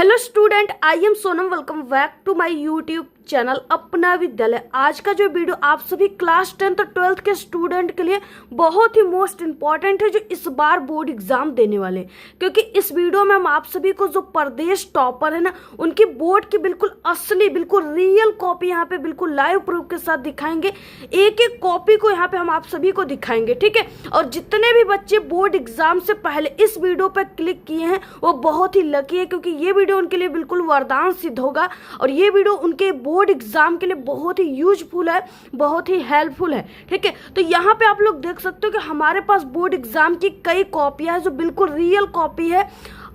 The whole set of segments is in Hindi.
Hello student, I am Sonam. Welcome back to my YouTube channel Apna Vidyalaya. आज का जो वीडियो आप सभी क्लास 10th और 12th के स्टूडेंट के लिए बहुत ही मोस्ट इम्पॉर्टेंट है, जो इस बार बोर्ड एग्जाम देने वाले हैं। क्योंकि इस वीडियो में हम आप सभी को जो प्रदेश टॉपर है ना, उनकी बोर्ड की बिल्कुल असली, बिल्कुल रियल कॉपी यहाँ पे बिल्कुल लाइव प्रूफ के साथ दिखाएंगे। एक एक कॉपी को यहाँ पे हम आप सभी को दिखाएंगे, ठीक है। और जितने भी बच्चे बोर्ड एग्जाम से पहले इस वीडियो पर क्लिक किए हैं वो बहुत ही लकी है, क्योंकि ये वीडियो उनके लिए बिल्कुल वरदान सिद्ध होगा। और ये वीडियो उनके बोर्ड एग्जाम के लिए बहुत ही यूजफुल है, बहुत ही हेल्पफुल है, ठीक है। तो यहाँ पे आप लोग देख सकते हो कि हमारे पास बोर्ड एग्जाम की कई कॉपियां हैं जो बिल्कुल रियल कॉपी है।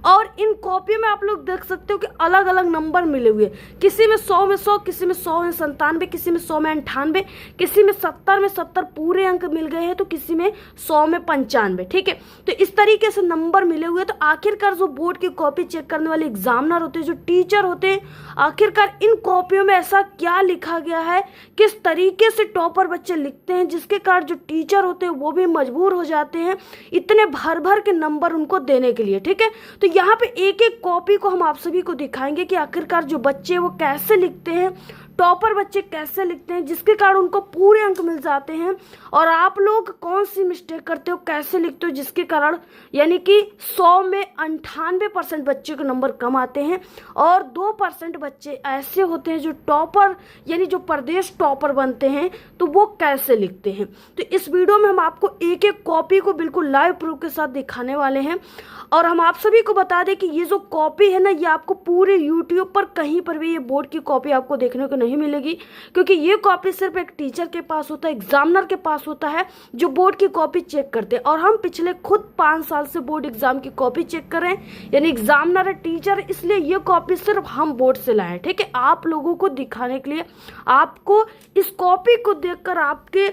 और इन कॉपियों में आप लोग देख सकते हो कि अलग अलग नंबर मिले हुए, किसी में 100 में 100, किसी में 100 में 97, किसी में 100 में 98, किसी में 70 में 70 पूरे अंक मिल गए हैं, तो किसी में 100 में 95, ठीक है। तो इस तरीके से नंबर मिले हुए। तो आखिरकार जो बोर्ड की कॉपी चेक करने वाले एग्जामिनर होते हैं, जो टीचर होते हैं, आखिरकार इन कॉपियों में ऐसा क्या लिखा गया है, किस तरीके से टॉपर बच्चे लिखते हैं, जिसके कारण जो टीचर होते हैं वो भी मजबूर हो जाते हैं इतने भर भर के नंबर उनको देने के लिए, ठीक है। तो यहाँ पे एक एक कॉपी को हम आप सभी को दिखाएंगे कि आखिरकार जो बच्चे वो कैसे लिखते हैं, टॉपर बच्चे कैसे लिखते हैं, जिसके कारण उनको पूरे अंक मिल जाते हैं। और आप लोग कौन सी मिस्टेक करते हो, कैसे लिखते हो, जिसके कारण यानी कि 100 में 98% बच्चे को नंबर कम आते हैं। और 2% बच्चे ऐसे होते हैं जो टॉपर यानी जो प्रदेश टॉपर बनते हैं, तो वो कैसे लिखते हैं। तो इस वीडियो में हम आपको एक एक कॉपी को बिल्कुल लाइव प्रूफ के साथ दिखाने वाले हैं। और हम आप सभी को बता दें कि ये जो कॉपी है ना, ये आपको पूरे यूट्यूब पर कहीं पर भी ये बोर्ड की कॉपी आपको देखने को नहीं मिलेगी, क्योंकि ये कॉपी सिर्फ एक टीचर के पास होता है, एग्जामिनर के पास होता है, जो बोर्ड की कॉपी चेक करते हैं। और हम पिछले खुद 5 साल से बोर्ड एग्जाम की कॉपी चेक कर रहे हैं, यानी एग्जामिनर है, टीचर, इसलिए ये कॉपी सिर्फ हम बोर्ड से लाए हैं, ठीक है। आप लोगों को दिखाने के लिए, आपको इस कॉपी को देखकर आपके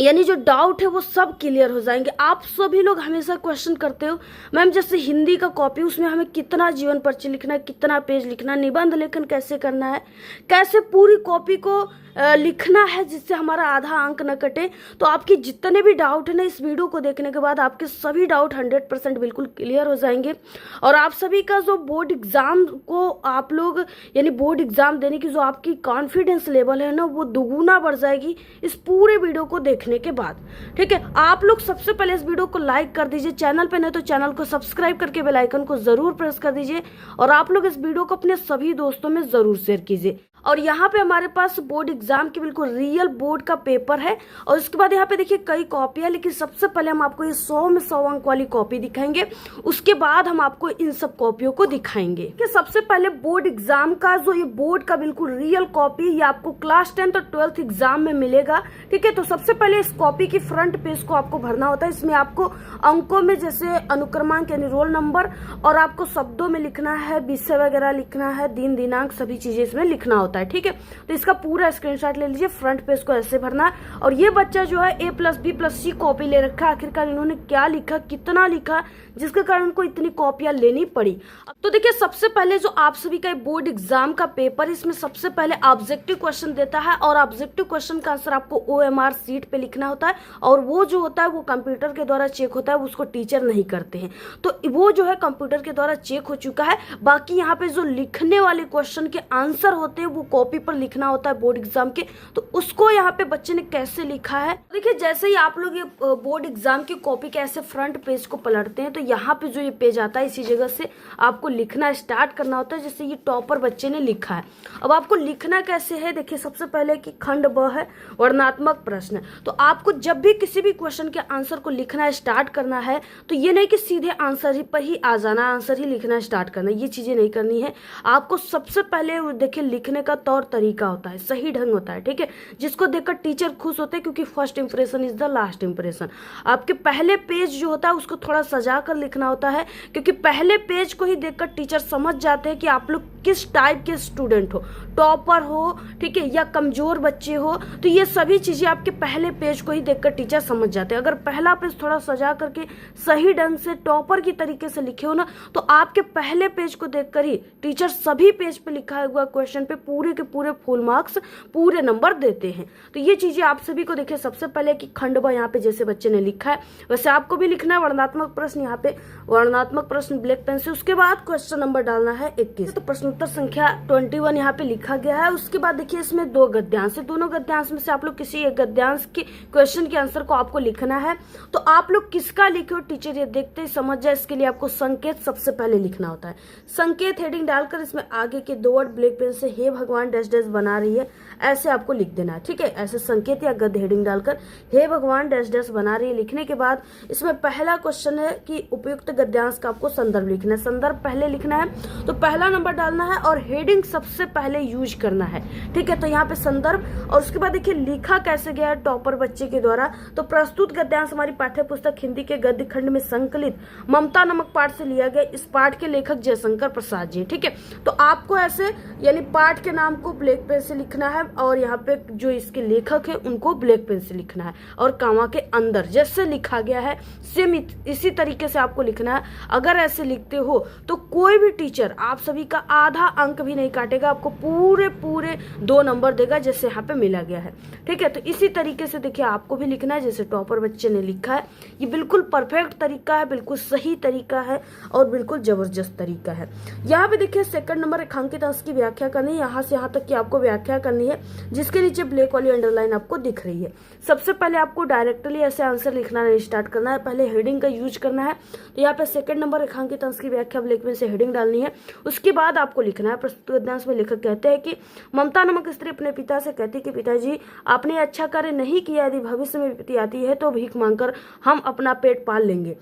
यानी जो डाउट है वो सब क्लियर हो जाएंगे। आप सभी लोग हमेशा क्वेश्चन करते हो, मैम जैसे हिंदी का कॉपी, उसमें हमें कितना जीवन परिचय लिखना है, कितना पेज लिखना है, निबंध लेखन कैसे करना है, कैसे पूरी कॉपी को लिखना है जिससे हमारा आधा अंक न कटे। तो आपके जितने भी डाउट है ना, इस वीडियो को देखने के बाद आपके सभी डाउट 100% बिल्कुल क्लियर हो जाएंगे। और आप सभी का जो बोर्ड एग्जाम को आप लोग यानी बोर्ड एग्जाम देने की जो आपकी कॉन्फिडेंस लेवल है ना, वो दुगुना बढ़ जाएगी इस पूरे वीडियो को देखने के बाद, ठीक है। आप लोग सबसे पहले इस वीडियो को लाइक कर दीजिए, चैनल पे नहीं तो चैनल को सब्सक्राइब करके बेल आइकन को जरूर प्रेस कर दीजिए। और आप लोग इस वीडियो को अपने सभी दोस्तों में जरूर शेयर कीजिए। और यहाँ पे हमारे पास बोर्ड एग्जाम की बिल्कुल रियल बोर्ड का पेपर है। और उसके बाद यहाँ पे देखिए कई कॉपी है, लेकिन सबसे पहले हम आपको ये 100 में 100 अंक वाली कॉपी दिखाएंगे, उसके बाद हम आपको इन सब कॉपियों को दिखाएंगे। कि सबसे पहले बोर्ड एग्जाम का जो ये बोर्ड का बिल्कुल रियल कॉपी, ये आपको क्लास 10th और 12th एग्जाम में मिलेगा, ठीक है। तो सबसे पहले इस कॉपी की फ्रंट पेज को आपको भरना होता है। इसमें आपको अंकों में जैसे अनुक्रमांक यानी रोल नंबर, और आपको शब्दों में लिखना है, विषय वगैरह लिखना है, दिन दिनांक, सभी चीजें इसमें लिखना होता है, ठीक है। तो इसका पूरा स्क्रीनशॉट ले लीजिए, फ्रंट पेज को ऐसे भरना है। और ये बच्चा जो है A+B+C कॉपी ले रखा है, आखिरकार इन्होंने क्या लिखा, कितना लिखा, जिसके कारण उनको इतनी कॉपियां लेनी पड़ी। तो देखिए सबसे पहले जो आप सभी का बोर्ड एग्जाम का पेपर, इसमें सबसे पहले ऑब्जेक्टिव क्वेश्चन देता है। और ऑब्जेक्टिव क्वेश्चन का आंसर आपको OMR शीट पे लिखना होता है। और वो जो होता है वो कंप्यूटर के द्वारा चेक होता है, उसको टीचर नहीं करते हैं। तो वो जो है कंप्यूटर के द्वारा चेक हो चुका है। बाकी यहाँ पे जो लिखने वाले क्वेश्चन के आंसर होते हैं वो कॉपी पर लिखना होता है बोर्ड एग्जाम के। तो उसको यहाँ पे बच्चे ने कैसे लिखा है, देखिए जैसे ही आप लोग ये बोर्ड एग्जाम की कॉपी के ऐसे फ्रंट पेज को पलटते हैं, तो यहाँ पे जो ये पेज आता है, इसी जगह से आपको लिखना स्टार्ट करना होता है, जैसे ये टॉपर बच्चे ने लिखा है। अब आपको लिखना कैसे है, देखिए सबसे पहले कि खंड ब है, वर्णनात्मक प्रश्न। तो आपको जब भी किसी भी क्वेश्चन के आंसर को लिखना स्टार्ट करना है, तो ये नहीं कि सीधे आंसर ही पर ही आ जाना, आंसर ही लिखना स्टार्ट करना, ये चीजें नहीं करनी है। आपको सबसे पहले देखिए लिखने का तौर तरीका होता है, सही ढंग होता है, ठीक है, जिसको देखकर टीचर खुश होते हैं, क्योंकि first impression is the last impression. आपके पहले पेज जो होता है उसको थोड़ा सजा कर लिखना होता है, क्योंकि पहले पेज को ही देखकर टीचर समझ जाते हैं कि आप लोग किस टाइप के स्टूडेंट हो, टॉपर हो, ठीक है, या कमजोर बच्चे हो, तो ये सभी चीजें आपके पहले पेज को ही देखकर टीचर समझ जाते हैं। अगर पहला पेज थोड़ा सजा करके सही ढंग से टॉपर की तरीके से लिखे हो ना, तो आपके पहले पेज को देखकर ही टीचर सभी पेज पे लिखा हुआ क्वेश्चन पे पूरे के पूरे फुल मार्क्स, पूरे नंबर देते हैं। तो ये चीजें आप सभी को देखिए, सबसे पहले कि खंडवा यहाँ पे जैसे बच्चे ने लिखा है वैसे आपको भी लिखना है। वर्णनात्मक प्रश्न यहाँ पे वर्णनात्मक प्रश्न ब्लैक पेन से, उसके बाद क्वेश्चन नंबर डालना है 21। तो प्रश्न उत्तर संख्या 21 यहाँ पे लिखा गया है। उसके बाद देखिए इसमें 2 गद्यांश है, दोनों गद्यांश में से आप लोग किसी एक गद्यांश के क्वेश्चन के आंसर को आपको लिखना है। तो आप लोग किसका लिखे हो टीचर ये देखते ही समझ जाए, इसके लिए आपको संकेत सबसे पहले लिखना होता है। संकेत हेडिंग डालकर इसमें आगे के 2 वर्ड ब्लैक पेन से हे भगवान डैश डैश बना रही है, ऐसे आपको लिख देना है, ठीक है। ऐसे संकेत या गद्य हेडिंग डालकर हे भगवान डैश डैश बना रही है लिखने के बाद इसमें पहला क्वेश्चन है कि उपयुक्त गद्यांश का आपको संदर्भ लिखना है। संदर्भ पहले लिखना है तो पहला नंबर डालना है और हेडिंग सबसे पहले यूज करना है, ठीक है। तो यहाँ पे संदर्भ, और उसके बाद देखिए लिखा कैसे गया है टॉपर बच्चे के द्वारा। तो प्रस्तुत गद्यांश हमारी पाठ्य पुस्तक हिंदी के गद्य खंड में संकलित ममता नामक पाठ से लिया गया। इस पाठ के लेखक जयशंकर प्रसाद जी, ठीक है। तो आपको ऐसे यानी पाठ के नाम को ब्लैक पेन से लिखना है और यहाँ पे जो इसके लेखक है उनको ब्लैक पेन से लिखना है और कामा के अंदर जैसे लिखा गया है सेम इसी तरीके से आपको लिखना है। अगर ऐसे लिखते हो तो कोई भी टीचर आप सभी का आधा अंक भी नहीं काटेगा, आपको पूरे 2 नंबर देगा जैसे यहाँ पे मिला गया है, ठीक है। तो इसी तरीके से देखिए आपको भी लिखना है जैसे टॉपर बच्चे ने लिखा है। ये बिल्कुल परफेक्ट तरीका है, बिल्कुल सही तरीका है और बिल्कुल जबरदस्त तरीका है। यहाँ पे देखिए सेकंड नंबर रेखांकित अंश की व्याख्या करनी है, यहाँ से यहाँ तक की आपको व्याख्या करनी है जिसके नीचे ब्लैक वाली अंडरलाइन आपको दिख रही है। सबसे पहले आपको डायरेक्टली ऐसे आंसर लिखना नहीं स्टार्ट करना है, पहले हेडिंग का यूज करना है। तो यहाँ पे सेकंड नंबर रेखांकित अंश की व्याख्या ब्लैक पेन से हेडिंग डालनी है। उसके बाद आपको लिखना है प्रस्तुत गद्यांश में लेखक कहते हैं कि ममता नामक स्त्री अपने पिता से कहती है कि पिताजी आपने अच्छा कार्य नहीं किया, यदि भविष्य में विपत्ति आती है तो भीख मांगकर हम अपना पेट पाल लेंगे।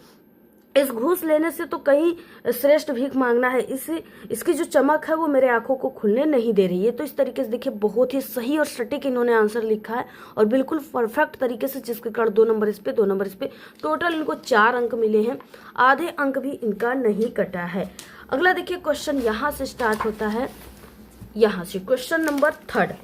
इस घूस लेने से तो कहीं श्रेष्ठ भीख मांगना है, इसकी जो चमक है वो मेरे आंखों को खुलने नहीं दे रही है। तो इस तरीके से देखिए बहुत ही सही और सटीक इन्होंने आंसर लिखा है और बिल्कुल परफेक्ट तरीके से, जिसके कारण 2 नंबर इस पे 2 नंबर इस पे, टोटल इनको 4 अंक मिले हैं। आधे अंक भी इनका नहीं कटा है। अगला देखिए क्वेश्चन यहाँ से स्टार्ट होता है, यहाँ से क्वेश्चन नंबर 3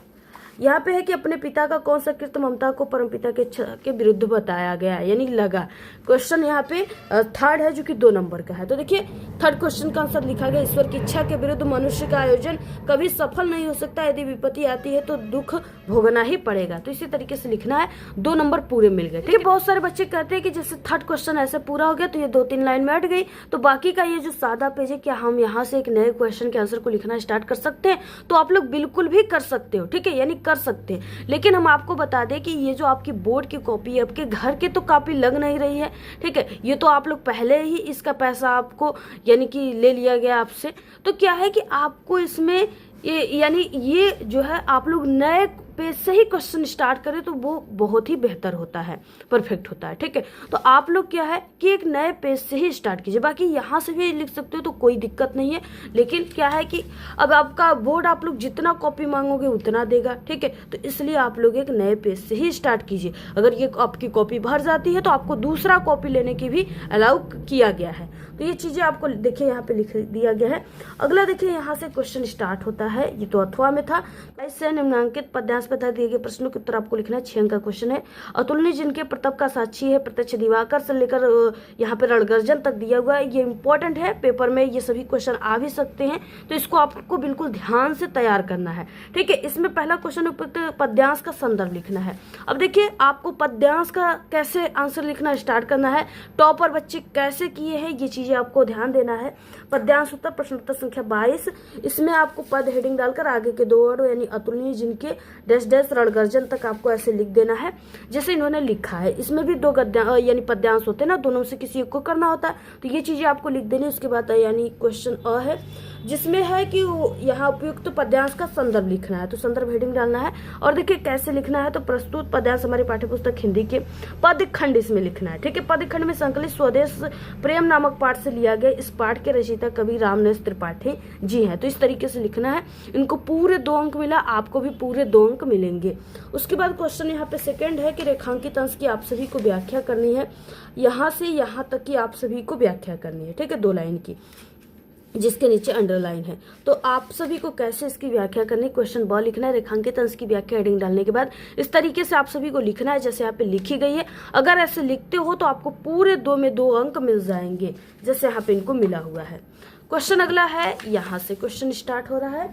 यहाँ पे है कि अपने पिता का कौन सा कृत्य ममता को परमपिता के इच्छा के विरुद्ध बताया गया है, यानी लगा। क्वेश्चन यहाँ पे 3 है जो कि 2 नंबर का है। तो देखिए 3rd क्वेश्चन का आंसर लिखा गया, ईश्वर की इच्छा के विरुद्ध मनुष्य का आयोजन कभी सफल नहीं हो सकता, यदि विपत्ति आती है तो दुख भोगना ही पड़ेगा। तो इसी तरीके से लिखना है, 2 नंबर पूरे मिल गए, ठीक है। बहुत सारे बच्चे कहते हैं कि जैसे 3rd क्वेश्चन ऐसे पूरा हो गया तो ये 2-3 लाइन में हट गई, तो बाकी का ये जो सादा पेज है क्या हम यहाँ से एक नए क्वेश्चन के आंसर को लिखना स्टार्ट कर सकते हैं? तो आप लोग बिल्कुल भी कर सकते हो, ठीक है, यानी कर सकते हैं। लेकिन हम आपको बता दें कि ये जो आपकी बोर्ड की कॉपी है, आपके घर की तो कॉपी लग नहीं रही है, ठीक है। ये तो आप लोग पहले ही इसका पैसा आपको यानी कि ले लिया गया आपसे। तो क्या है कि आपको इसमें ये जो है आप लोग नए पेज से ही क्वेश्चन स्टार्ट करें तो वो बहुत ही बेहतर होता है, परफेक्ट होता है, ठीक है। तो आप लोग क्या है कि एक नए पेज से ही स्टार्ट कीजिए, बाकी यहाँ से भी लिख सकते हो तो कोई दिक्कत नहीं है। लेकिन क्या है कि अब आपका बोर्ड आप लोग जितना कॉपी मांगोगे उतना देगा, ठीक है। तो इसलिए आप लोग एक नए पेज से ही स्टार्ट कीजिए। अगर ये आपकी कॉपी भर जाती है तो आपको दूसरा कॉपी लेने की भी अलाउ किया गया है। तो ये चीजें आपको देखिए यहाँ पे लिख दिया गया है। अगला देखिए यहाँ से क्वेश्चन स्टार्ट होता है, ये तो अथवा में था। इससे निम्नांकित पद्यांश बता दिए गए प्रश्नों के उत्तर आपको लिखना है। 6 अंक का क्वेश्चन है। अतुलनीय जिनके प्रताप का साक्षी है, प्रत्यक्ष दिवाकर से लेकर यहाँ पे रणगर्जन तक दिया हुआ है। ये इंपॉर्टेंट है, पेपर में ये सभी क्वेश्चन आ भी सकते हैं, तो इसको आपको बिल्कुल ध्यान से तैयार करना है, ठीक है। इसमें पहला क्वेश्चन उपयुक्त पद्यांश का संदर्भ लिखना है। अब देखिए आपको पद्यांश का कैसे आंसर लिखना स्टार्ट करना है, टॉपर बच्चे कैसे किए हैं, ये चीजें आपको ध्यान देना है। पद्यांश उत्तर प्रश्न उत्तर संख्या 22, इसमें आपको पद हेडिंग डालकर आगे के 2 वर्ड यानी अतुलनीय जिनके डैश डैश रणगर्जन तक आपको ऐसे लिख देना है जैसे इन्होंने लिखा है। इसमें भी 2 गद्यांश यानी पद्यांश होते हैं ना, दोनों से किसी एक को करना होता है, तो ये चीजें आपको लिख देनी। उसके बाद यानी क्वेश्चन अ है जिसमें है कि यहाँ उपयुक्त पद्यांश का संदर्भ लिखना है, तो संदर्भ हेडिंग डालना है। और देखिए कैसे लिखना है, तो प्रस्तुत पद्यांश हमारी पाठ्यपुस्तक हिंदी के पद खंड इसमें लिखना है, ठीक है। पद खंड में संकलित स्वदेश प्रेम नामक पाठ से लिया गया। इस पाठ के रचयिता कवि रामनेस त्रिपाठी जी हैं। तो इस तरीके से लिखना है। इनको पूरे 2 अंक मिला, आपको भी पूरे 2 अंक मिलेंगे। उसके बाद क्वेश्चन यहाँ पे सेकंड है कि रेखांकित अंश की आप सभी को व्याख्या करनी है, यहाँ से यहाँ तक की आप सभी को व्याख्या करनी है, ठीक है, 2 लाइन की। जिसके नीचे अंडरलाइन है। तो आप सभी को कैसे इसकी व्याख्या करनी, क्वेश्चन ब लिखना है, रेखांकित अंश की व्याख्या हेडिंग डालने के बाद इस तरीके से आप सभी को लिखना है जैसे यहाँ पे लिखी गई है। अगर ऐसे लिखते हो तो आपको पूरे 2 में 2 अंक मिल जाएंगे जैसे यहाँ पे इनको मिला हुआ है। क्वेश्चन अगला है, यहाँ से क्वेश्चन स्टार्ट हो रहा है।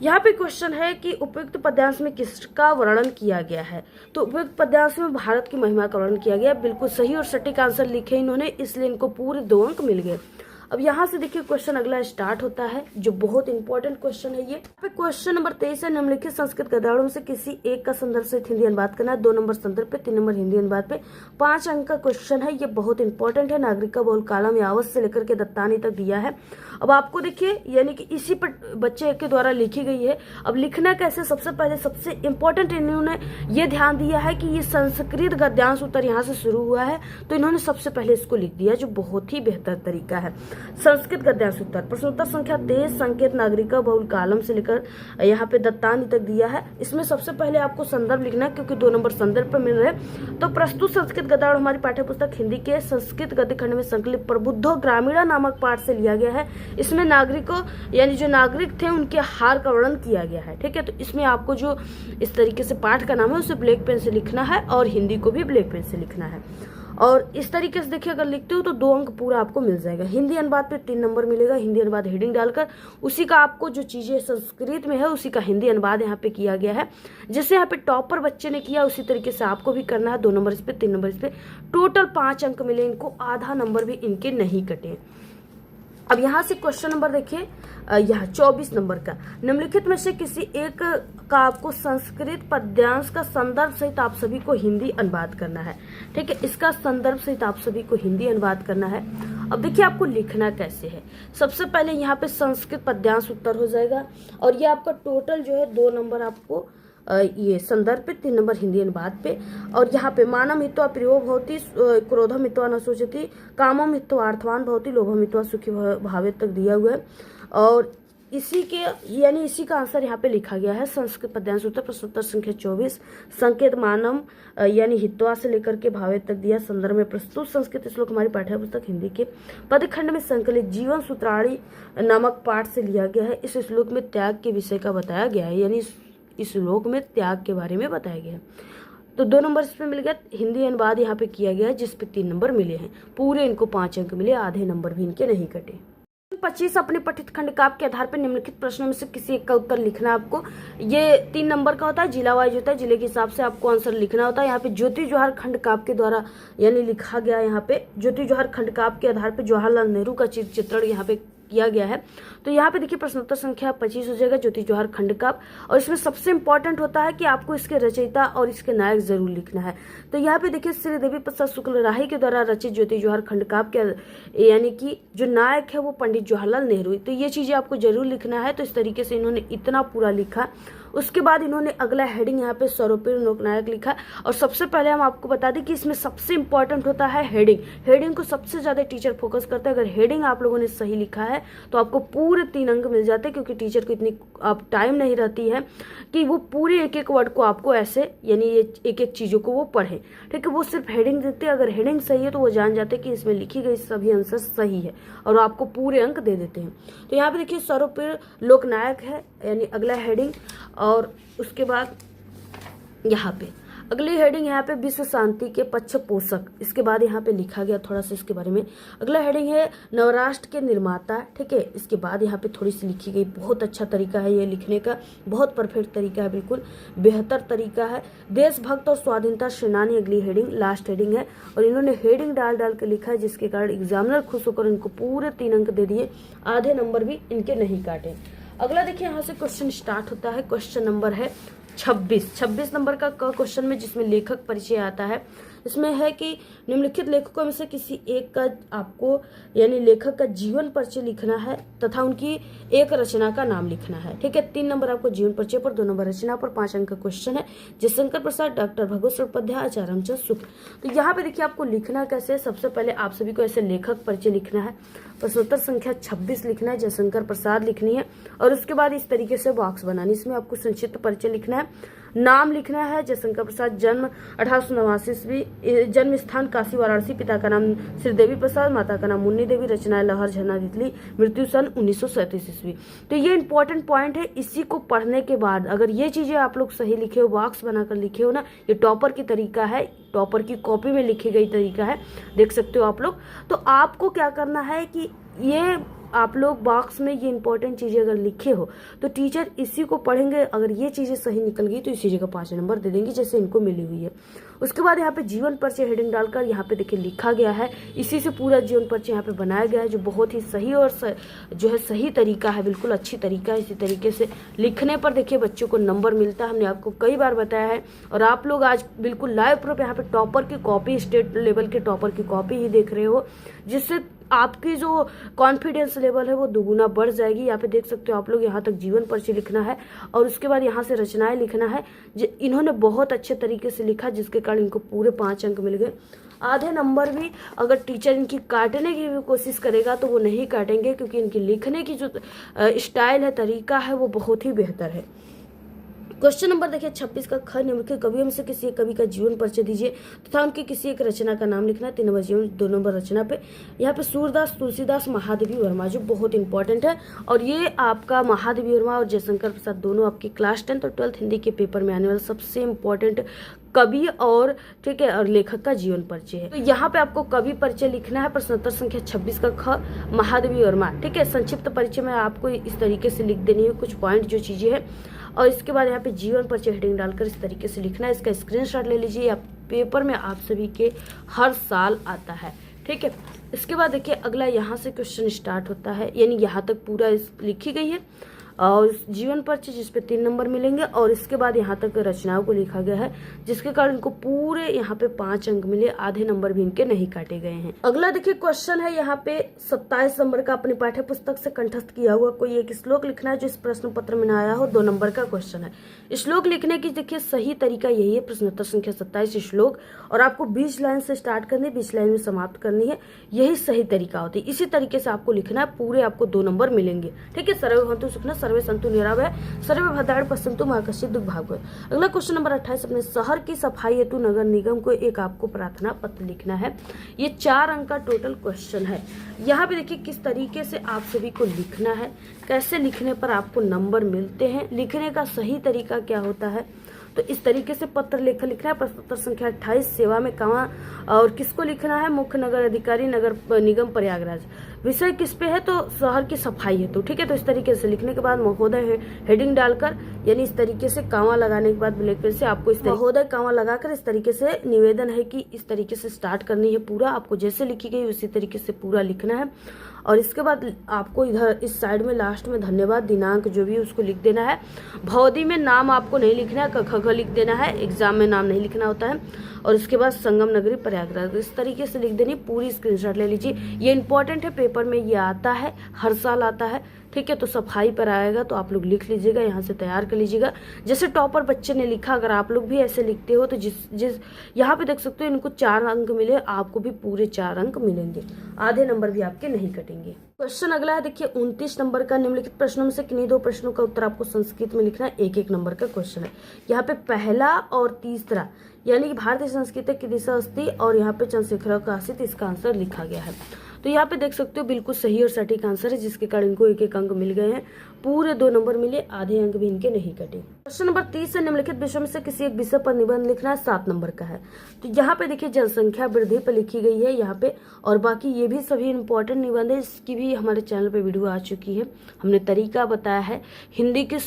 यहाँ पे क्वेश्चन है कि उपयुक्त पद्यांश में किसका वर्णन किया गया है। तो उपयुक्त पद्यांश में भारत की महिमा का वर्णन किया गया। बिल्कुल सही और सटीक आंसर लिखे इन्होंने, इसलिए इनको पूरे 2 अंक मिल गए। अब यहाँ से देखिए क्वेश्चन अगला स्टार्ट होता है जो बहुत इंपॉर्टेंट क्वेश्चन है। ये क्वेश्चन नंबर 23 है, निम्नलिखित संस्कृत गद्यांशों से किसी एक का संदर्भ सहित हिंदी अनुवाद करना है। 2 नंबर संदर्भ पे, 3 नंबर हिंदी अनुवाद पे। 5 अंक का क्वेश्चन है, ये बहुत इंपॉर्टेंट है। नागरिक का बहुल कालम यावत से लेकर के दत्तानी तक दिया है। अब आपको देखिए यानी कि इसी पर बच्चे के द्वारा लिखी गई है। अब लिखना कैसे, सबसे पहले सबसे इंपॉर्टेंट इन्होंने ये ध्यान दिया है कि ये संस्कृत गद्यांश उत्तर यहाँ से शुरू हुआ है, तो इन्होंने सबसे पहले इसको लिख दिया जो बहुत ही बेहतर तरीका है। संस्कृत गद्यांश उत्तर प्रश्नोत्तर संख्या 23 संकेत नागरिका बहुल कालम से लेकर यहाँ पे दत्तानी तक दिया है। इसमें सबसे पहले आपको संदर्भ लिखना है क्योंकि 2 नंबर संदर्भ पर मिल रहे हैं। तो प्रस्तुत संस्कृत गद्यांश हमारी पाठ्य पुस्तक हिंदी के संस्कृत गद्य खंड में संकलित प्रबुद्धो ग्रामीणा नामक पाठ से लिया गया है। इसमें नागरिकों यानी जो नागरिक थे उनके हार का वर्णन किया गया है। ठीक है, तो इसमें आपको जो इस तरीके से पाठ का नाम है उसे ब्लैक पेन से लिखना है और हिंदी को भी ब्लैक पेन से लिखना है। और इस तरीके से देखिए अगर लिखते हो तो 2 अंक पूरा आपको मिल जाएगा। हिंदी अनुवाद पे 3 नंबर मिलेगा। हिंदी अनुवाद हेडिंग डालकर उसी का आपको जो चीजें संस्कृत में है उसी का हिंदी अनुवाद यहाँ पे किया गया है। जैसे यहाँ पे टॉपर बच्चे ने किया उसी तरीके से आपको भी करना है। 2 नंबर इस पे, 3 नंबर इस पे, टोटल 5 अंक मिले इनको, आधा नंबर भी इनके नहीं कटे। अब यहाँ से क्वेश्चन नंबर देखिए, यह 24 नंबर का, निम्नलिखित में से किसी एक का आपको संस्कृत पद्यांश का संदर्भ सहित आप सभी को हिंदी अनुवाद करना है। ठीक है, इसका संदर्भ सहित आप सभी को हिंदी अनुवाद करना है। अब देखिए आपको लिखना कैसे है। सबसे पहले यहाँ पे संस्कृत पद्यांश उत्तर हो जाएगा और ये आपका टोटल जो है 2 नंबर आपको ये संदर्भ पे, 3 नंबर हिंदी अनुवाद पे। और यहाँ पे मानम हित्वा प्रियो भवति, क्रोधम हित्वा न सोचति, कामम हित्वा अर्थवान भवति, लोभम हित्वा सुखी भावे तक दिया हुआ है। और इसी के यानी इसी का आंसर यहाँ पे लिखा गया है। संस्कृत पद्यांश उत्तर प्रश्नोत्तर संख्या 24 संकेत मानम यानी हित्वा से लेकर के भावे तक दिया। संदर्भ में प्रस्तुत संस्कृत श्लोक हमारी पाठ्य पुस्तक हिंदी के पदखंड में संकलित जीवन सूत्राणी नामक पाठ से लिया गया है। इस श्लोक में त्याग के विषय का बताया गया है, यानी इस श्लोक में त्याग के बारे में बताया गया है। तो 2 नंबर इसमें मिल गया। हिंदी अनुवाद यहाँ पे किया गया है जिसपे 3 नंबर मिले हैं। पूरे इनको 5 अंक मिले, आधे नंबर भी इनके नहीं कटे। 25 अपने पठित खंड काव्य के आधार पर निम्नलिखित प्रश्नों में से किसी एक का उत्तर लिखना है आपको। ये 3 नंबर का होता है, जिला वाइज होता है, जिले के हिसाब से आपको आंसर लिखना होता है। यहाँ पे ज्योति जवाहर खंड काव्य के द्वारा यानी लिखा गया है। यहाँ पे ज्योति जवाहर खंड काव्य के आधार पर जवाहरलाल नेहरू का चित्रण यहाँ पे किया गया है। तो यहाँ पे देखिए प्रश्नोत्तर संख्या 25 हो जाएगा, ज्योति जवाहर खंड काव्य। और इसमें सबसे इंपॉर्टेंट होता है कि आपको इसके रचयिता और इसके नायक जरूर लिखना है। तो यहाँ पे देखिए श्री देवी प्रसाद शुक्ल राही के द्वारा रचित ज्योति जवाहर खंड काव्य के यानी कि जो नायक है वो पंडित जवाहरलाल नेहरू। तो ये चीजें आपको जरूर लिखना है। तो इस तरीके से इन्होंने इतना पूरा लिखा। उसके बाद इन्होंने अगला हेडिंग यहाँ पे सर्वोपरि लोकनायक लिखा। और सबसे पहले हम आपको बता दें कि इसमें सबसे इंपॉर्टेंट होता है हेडिंग। हेडिंग को सबसे ज्यादा टीचर फोकस करते हैं। अगर हेडिंग आप लोगों ने सही लिखा है तो आपको पूरे 3 अंक मिल जाते हैं, क्योंकि टीचर को इतनी आप टाइम नहीं रहती है कि वो पूरे एक एक वर्ड को आपको ऐसे यानी ये एक एक चीजों को वो पढ़े। ठीक है, वो सिर्फ हेडिंग देते हैं। अगर हेडिंग सही है तो वो जान जाते हैं कि इसमें लिखी गई सभी आंसर सही है और आपको पूरे अंक दे देते हैं। तो यहाँ पे देखिए सर्वोपरि लोकनायक है यानी अगला हेडिंग। और उसके बाद यहाँ पे अगली हेडिंग यहाँ पे विश्व शांति के पक्ष पोषक। इसके बाद यहाँ पे लिखा गया थोड़ा सा इसके बारे में। अगला हेडिंग है नवराष्ट्र के निर्माता। ठीक है, इसके बाद यहाँ पे थोड़ी सी लिखी गई। बहुत अच्छा तरीका है ये लिखने का, बहुत परफेक्ट तरीका है, बिल्कुल बेहतर तरीका है। देशभक्त और स्वाधीनता सेनानी अगली हेडिंग, लास्ट हेडिंग है। और इन्होंने हेडिंग डाल डाल के लिखा है जिसके कारण एग्जामिनर खुश होकर इनको पूरे 3 अंक दे दिए, आधे नंबर भी इनके नहीं काटे। अगला देखिए यहाँ से क्वेश्चन स्टार्ट होता है। क्वेश्चन नंबर है 26 नंबर का क्वेश्चन में, जिसमें लेखक परिचय आता है। इसमें है कि निम्नलिखित लेखकों में से किसी एक का आपको यानी लेखक का जीवन परिचय लिखना है तथा उनकी एक रचना का नाम लिखना है। ठीक है, 3 नंबर आपको जीवन परिचय पर, 2 नंबर रचना पर, 5 अंक का क्वेश्चन है। जयशंकर प्रसाद, डॉक्टर भगवत उपाध्याय, आचार्य रामचंद्र शुक्ल। तो यहाँ पे देखिए आपको लिखना कैसे। सबसे पहले आप सभी को ऐसे लेखक परिचय लिखना है। प्रश्नोत्तर संख्या 26 लिखना है, जयशंकर प्रसाद लिखनी है। और उसके बाद इस तरीके से बॉक्स बनानी, इसमें आपको संक्षिप्त परिचय लिखना है। नाम लिखना है जयशंकर प्रसाद, जन्म 1889 ईस्वी, जन्म स्थान काशी वाराणसी, पिता का नाम श्रीदेवी प्रसाद, माता का नाम मुन्नी देवी, रचना लहर झरना तितली, मृत्यु सन 1937 ईस्वी। तो ये इंपॉर्टेंट पॉइंट है। इसी को पढ़ने के बाद अगर ये चीजें आप लोग सही लिखे हो, बॉक्स बनाकर लिखे हो ना, ये टॉपर की तरीका है, टॉपर की कॉपी में लिखी गई तरीका है, देख सकते हो आप लोग। तो आपको क्या करना है कि ये आप लोग बॉक्स में ये इंपॉर्टेंट चीजें अगर लिखे हो तो टीचर इसी को पढ़ेंगे, अगर ये चीजें सही निकल गई तो इसी जगह 5 नंबर दे देंगे जैसे इनको मिली हुई है। उसके बाद यहाँ पे जीवन परिचय हेडिंग डालकर यहाँ पे देखिए लिखा गया है, इसी से पूरा जीवन परिचय यहाँ पे बनाया गया है, जो बहुत ही सही और जो है सही तरीका है, बिल्कुल अच्छी तरीका है। इसी तरीके से लिखने पर देखिए बच्चों को नंबर मिलता है, हमने आपको कई बार बताया है। और आप लोग आज बिल्कुल लाइव प्रूफ यहाँ पे टॉपर की कॉपी, स्टेट लेवल के टॉपर की कॉपी ही देख रहे हो, जिससे आपकी जो कॉन्फिडेंस लेवल है वो दुगुना बढ़ जाएगी। यहाँ पे देख सकते हो आप लोग, यहाँ तक जीवन परिचय लिखना है और उसके बाद यहाँ से रचनाएं लिखना है। इन्होंने बहुत अच्छे तरीके से लिखा, जिसके कारण इनको पूरे 5 अंक मिल गए। आधे नंबर भी अगर टीचर इनकी काटने की भी कोशिश करेगा तो वो नहीं काटेंगे, क्योंकि इनकी लिखने की जो स्टाइल है, तरीका है, वो बहुत ही बेहतर है। क्वेश्चन नंबर देखिए 26 का ख, निम्नलिखित कवियों में से किसी एक कवि का जीवन परिचय दीजिए तथा उनकी किसी एक रचना का नाम लिखना है। 3 नंबर जीवन, 2 नंबर रचना पे यहाँ पे सूरदास, तुलसीदास, महादेवी वर्मा, जो बहुत इंपॉर्टेंट है। और ये आपका महादेवी वर्मा और जयशंकर प्रसाद दोनों आपकी क्लास 10th और 12th हिंदी के पेपर में आने वाला सबसे इम्पोर्टेंट कवि और ठीक है और लेखक का जीवन परिचय है। तो यहाँ पे आपको कवि परिचय लिखना है, प्रश्नोत्तर संख्या 26 का ख, महादेवी वर्मा। ठीक है, संक्षिप्त परिचय में आपको इस तरीके से लिख देनी है कुछ पॉइंट जो चीजें है, और इसके बाद यहाँ पे जीवन परिचय हेडिंग डालकर इस तरीके से लिखना है। इसका स्क्रीनशॉट ले लीजिए, या पेपर में आप सभी के हर साल आता है। ठीक है, इसके बाद देखिए अगला यहाँ से क्वेश्चन स्टार्ट होता है, यानी यहाँ तक पूरा लिखी गई है और जीवन परिचय जिसपे 3 नंबर मिलेंगे, और इसके बाद यहाँ तक रचनाओं को लिखा गया है, जिसके कारण इनको पूरे यहाँ पे 5 अंक मिले, आधे नंबर भी इनके नहीं काटे गए हैं। अगला देखिए क्वेश्चन है यहाँ पे 27 नंबर का, अपनी पाठ्य पुस्तक से कंठस्थ किया हुआ कोई एक श्लोक लिखना है जो इस प्रश्न पत्र में आया हो। 2 नंबर का क्वेश्चन है। श्लोक लिखने की देखिए सही तरीका यही है, प्रश्नोत्तर संख्या 27 श्लोक, और आपको 20 लाइन से स्टार्ट करनी है, 20 लाइन में समाप्त करनी है, यही सही तरीका होती है। इसी तरीके से आपको लिखना है, पूरे आपको 2 नंबर मिलेंगे। ठीक है, सर्वे भवन्तु सुखिनः, सर्वे सन्तु निरामया, सर्वे भद्राणि पश्यन्तु मा कश्चित् दुर्भाग्यः। अगला क्वेश्चन नंबर 28, अपने शहर की सफाई हेतु नगर निगम को एक आपको प्रार्थना पत्र लिखना है। ये 4 अंक का टोटल क्वेश्चन है। यहाँ पे देखिए किस तरीके से आप सभी को लिखना है, कैसे लिखने पर आपको नंबर मिलते हैं, लिखने का सही तरीका क्या होता है। तो इस तरीके से पत्र लेखन लिखना है। प्रश्नोत्तर संख्या 28, सेवा में कहाँ और किसको लिखना है, मुख्य नगर अधिकारी नगर निगम प्रयागराज। विषय किस पे है, तो शहर की सफाई है। तो ठीक है, तो इस तरीके से लिखने के बाद महोदय हेडिंग डालकर, यानी इस तरीके से कामा लगाने के बाद ब्लैक पेन से आपको इस महोदय कामा लगाकर इस तरीके से निवेदन है कि इस तरीके से स्टार्ट करनी है। पूरा आपको जैसे लिखी गई उसी तरीके से पूरा लिखना है। और इसके बाद आपको इधर इस साइड में लास्ट में धन्यवाद दिनांक जो भी उसको लिख देना है। भौदी में नाम आपको नहीं लिखना है, ख लिख देना है, एग्जाम में नाम नहीं लिखना होता है। और इसके बाद संगम नगरी प्रयागराज, इस तरीके से लिख देनी। पूरी स्क्रीनशॉट ले लीजिए, ये इंपॉर्टेंट है, पेपर में ये आता है, हर साल आता है। ठीक है, तो सफाई पर आएगा तो आप लोग लिख लीजिएगा, यहाँ से तैयार कर लीजिएगा जैसे टॉपर बच्चे ने लिखा। अगर आप लोग भी ऐसे लिखते हो तो जिस यहाँ पे देख सकते हो इनको 4 अंक मिले, आपको भी पूरे 4 अंक मिलेंगे, आधे नंबर भी आपके नहीं कटेंगे। क्वेश्चन अगला है देखिए 29 नंबर का, निम्नलिखित प्रश्नों में से किन्हीं 2 प्रश्नों का उत्तर आपको संस्कृत में लिखना है। 1-1 नंबर का क्वेश्चन है। यहाँ पे पहला और तीसरा, यानी कि भारतीय संस्कृति की दिशा अस्ति और यहाँ पे चंद्रशेखर का आशित, इसका आंसर लिखा गया है। तो यहाँ पे देख सकते हो बिल्कुल सही और सटीक आंसर है, जिसके कारण इनको 1-1 अंक मिल गए हैं, पूरे 2 नंबर मिले, आधे अंक भी इनके नहीं कटे। क्वेश्चन नंबर 30 है, निम्नलिखित विषयों में से किसी एक विषय पर निबंध लिखना है। 7 नंबर का है। तो यहाँ पे देखिए जनसंख्या वृद्धि पर लिखी गई है यहाँ पे, और बाकी ये भी सभी इंपॉर्टेंट निबंध है, इसकी भी हमारे चैनल पे वीडियो आ चुकी है, हमने तरीका बताया है। हिंदी के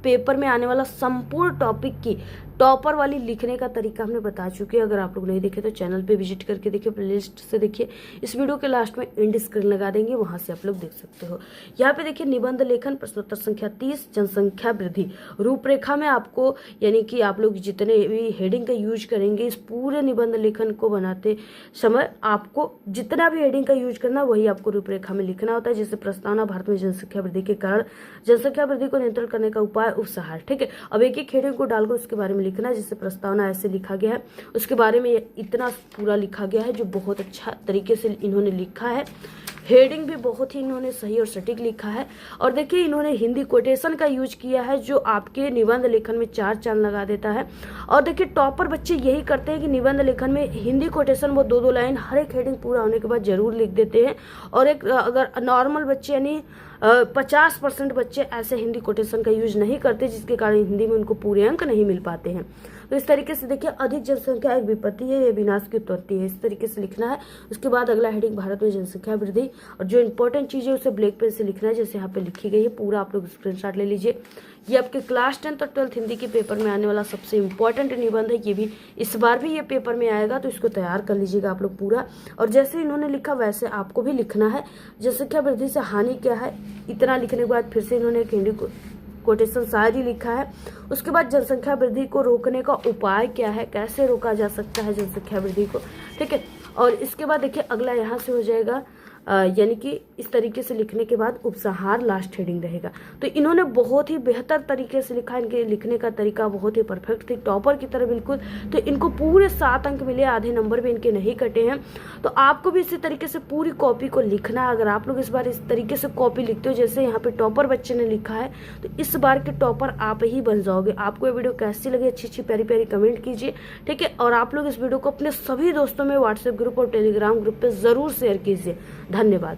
पेपर में आने वाला संपूर्ण टॉपिक की टॉपर वाली लिखने का तरीका हमने बता चुके हैं। अगर आप लोग नहीं देखे तो चैनल पे विजिट करके देखिए, प्लेलिस्ट से देखिए। इस वीडियो के लास्ट में एंड स्क्रीन लगा देंगे, वहां से आप लोग देख सकते हो। यहाँ पे देखिए निबंध लेखन, प्रश्नोत्तर संख्या 30, जनसंख्या वृद्धि। रूपरेखा में आपको, यानी कि आप लोग जितने भी हेडिंग का यूज करेंगे इस पूरे निबंध लेखन को बनाते समय, आपको जितना भी हेडिंग का यूज करना वही आपको रूपरेखा में लिखना होता है। जैसे प्रस्तावना, भारत में जनसंख्या वृद्धि के कारण जनसंख्या वृद्धि को नियंत्रण करने का उपाय, उपसंहार। ठीक है, अब एक हेडिंग को डालकर उसके बारे में लिखना है। जैसे प्रस्तावना ऐसे लिखा गया है, उसके बारे में इतना पूरा लिखा गया है, जो बहुत अच्छा तरीके से इन्होंने लिखा है। हेडिंग भी बहुत ही इन्होंने सही और सटीक लिखा है। और देखिए इन्होंने हिंदी कोटेशन का यूज किया है जो आपके निबंध लेखन में 4 चांद लगा देता है। और देखिए टॉपर बच्चे यही करते हैं कि निबंध लेखन में हिंदी कोटेशन वो 2-2 लाइन हर एक हेडिंग पूरा होने के बाद जरूर लिख देते हैं। और एक अगर नॉर्मल बच्चे यानी 50% बच्चे ऐसे हिंदी कोटेशन का यूज नहीं करते, जिसके कारण हिंदी में उनको पूरे अंक नहीं मिल पाते हैं। तो इस तरीके से देखिए अधिक जनसंख्या एक विपत्ति है, यह विनाश की उत्पत्ति है, इस तरीके से लिखना है। उसके बाद अगला हेडिंग भारत में जनसंख्या वृद्धि, और जो इंपॉर्टेंट चीज़ है उसे ब्लैक पेन से लिखना है जैसे यहाँ पे लिखी गई है। पूरा आप लोग स्क्रीनशॉट ले लीजिए। ये आपके क्लास 10th और 12th हिंदी के पेपर में आने वाला सबसे इम्पोर्टेंट निबंध है। ये भी इस बार भी ये पेपर में आएगा, तो इसको तैयार कर लीजिएगा आप लोग पूरा। और जैसे इन्होंने लिखा वैसे आपको भी लिखना है। जनसंख्या वृद्धि से हानि क्या है, इतना लिखने के बाद फिर से इन्होंने एक हिंदी कोटेशन शायद ही लिखा है। उसके बाद जनसंख्या वृद्धि को रोकने का उपाय क्या है, कैसे रोका जा सकता है जनसंख्या वृद्धि को, ठीक है। और इसके बाद देखिए अगला यहाँ से हो जाएगा यानी कि इस तरीके से लिखने के बाद उपसंहार लास्ट हेडिंग रहेगा। तो इन्होंने बहुत ही बेहतर तरीके से लिखा, इनके लिखने का तरीका बहुत ही परफेक्ट थी, टॉपर की तरह बिल्कुल। तो इनको पूरे 7 अंक मिले, आधे नंबर भी इनके नहीं कटे हैं। तो आपको भी इसी तरीके से पूरी कॉपी को लिखना है। अगर आप लोग इस बार इस तरीके से कॉपी लिखते हो जैसे यहाँ पे टॉपर बच्चे ने लिखा है, तो इस बार के टॉपर आप ही बन जाओगे। आपको ये वीडियो कैसी लगी, अच्छी प्यारी प्यारी कमेंट कीजिए, ठीक है। और आप लोग इस वीडियो को अपने सभी दोस्तों में व्हाट्सएप ग्रुप और टेलीग्राम ग्रुप पे जरूर शेयर कीजिए। धन्यवाद।